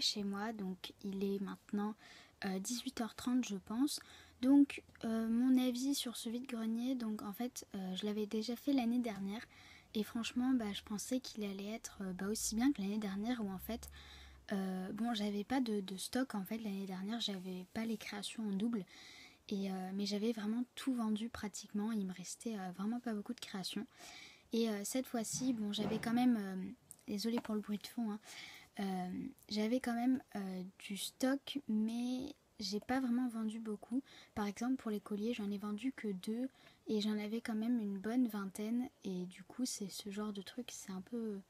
chez moi, donc il est maintenant 18h30 je pense. Donc mon avis sur ce vide-grenier, donc en fait je l'avais déjà fait l'année dernière et franchement je pensais qu'il allait être aussi bien que l'année dernière où en fait bon j'avais pas de stock en fait l'année dernière, j'avais pas les créations en double mais j'avais vraiment tout vendu pratiquement, il me restait vraiment pas beaucoup de créations et cette fois-ci bon j'avais quand même, désolée pour le bruit de fond hein, j'avais quand même du stock mais j'ai pas vraiment vendu beaucoup. Par exemple pour les colliers j'en ai vendu que 2 et j'en avais quand même une bonne vingtaine et du coup c'est ce genre de truc, c'est un peu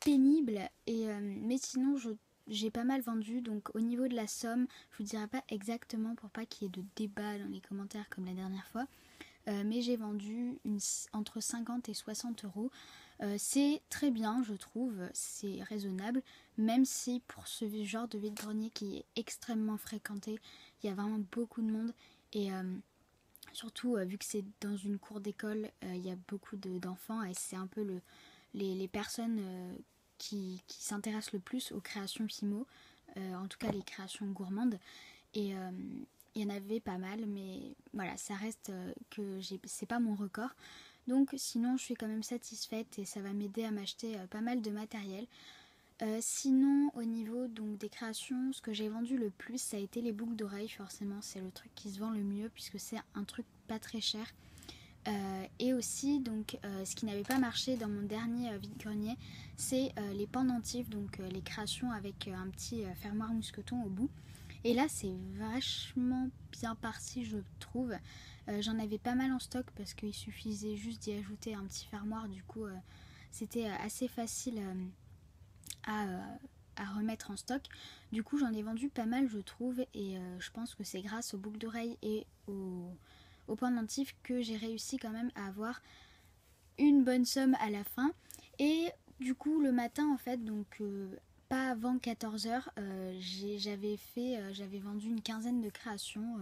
pénible mais sinon j'ai pas mal vendu, donc au niveau de la somme je vous dirai pas exactement pour pas qu'il y ait de débat dans les commentaires comme la dernière fois. Mais j'ai vendu entre 50 et 60 euros. C'est très bien je trouve, c'est raisonnable, même si pour ce genre de vide-grenier qui est extrêmement fréquenté, il y a vraiment beaucoup de monde et surtout vu que c'est dans une cour d'école, il y a beaucoup d'enfants et c'est un peu les personnes qui s'intéressent le plus aux créations Fimo, en tout cas les créations gourmandes et il y en avait pas mal mais voilà ça reste que c'est pas mon record. Donc sinon je suis quand même satisfaite et ça va m'aider à m'acheter pas mal de matériel. Sinon au niveau donc des créations, ce que j'ai vendu le plus ça a été les boucles d'oreilles, forcément c'est le truc qui se vend le mieux puisque c'est un truc pas très cher. Et aussi donc ce qui n'avait pas marché dans mon dernier vide-grenier c'est les pendentifs, donc les créations avec un petit fermoir mousqueton au bout. Et là c'est vachement bien parti je trouve. J'en avais pas mal en stock parce qu'il suffisait juste d'y ajouter un petit fermoir, du coup c'était assez facile à remettre en stock. Du coup j'en ai vendu pas mal je trouve et je pense que c'est grâce aux boucles d'oreilles et aux pendentifs que j'ai réussi quand même à avoir une bonne somme à la fin. Et du coup le matin en fait, donc pas avant 14h, j'avais vendu une quinzaine de créations,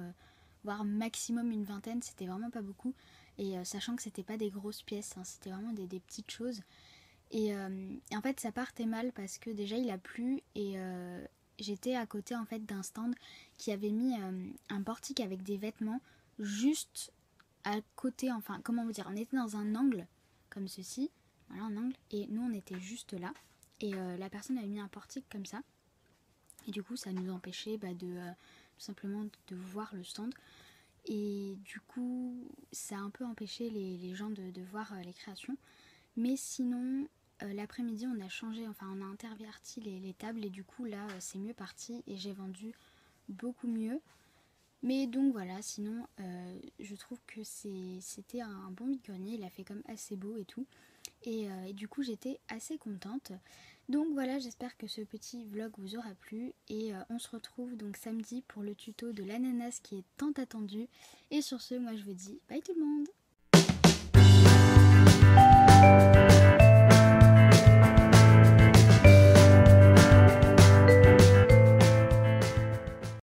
voire maximum une vingtaine, c'était vraiment pas beaucoup. Et sachant que c'était pas des grosses pièces, hein, c'était vraiment des petites choses. Et en fait ça partait mal parce que déjà il a plu et j'étais à côté en fait d'un stand qui avait mis un portique avec des vêtements juste à côté, enfin comment vous dire, on était dans un angle comme ceci, voilà un angle, et nous on était juste là et la personne avait mis un portique comme ça et du coup ça nous empêchait tout simplement de voir le stand et du coup ça a un peu empêché les gens de voir les créations. Mais sinon l'après-midi on a changé, enfin on a interverti les tables et du coup là c'est mieux parti et j'ai vendu beaucoup mieux. Mais donc voilà, sinon je trouve que c'était un bon vide-grenier, il a fait comme assez beau et tout. Et du coup j'étais assez contente. Donc voilà, j'espère que ce petit vlog vous aura plu. Et on se retrouve donc samedi pour le tuto de l'ananas qui est tant attendu. Et sur ce, moi je vous dis bye tout le monde.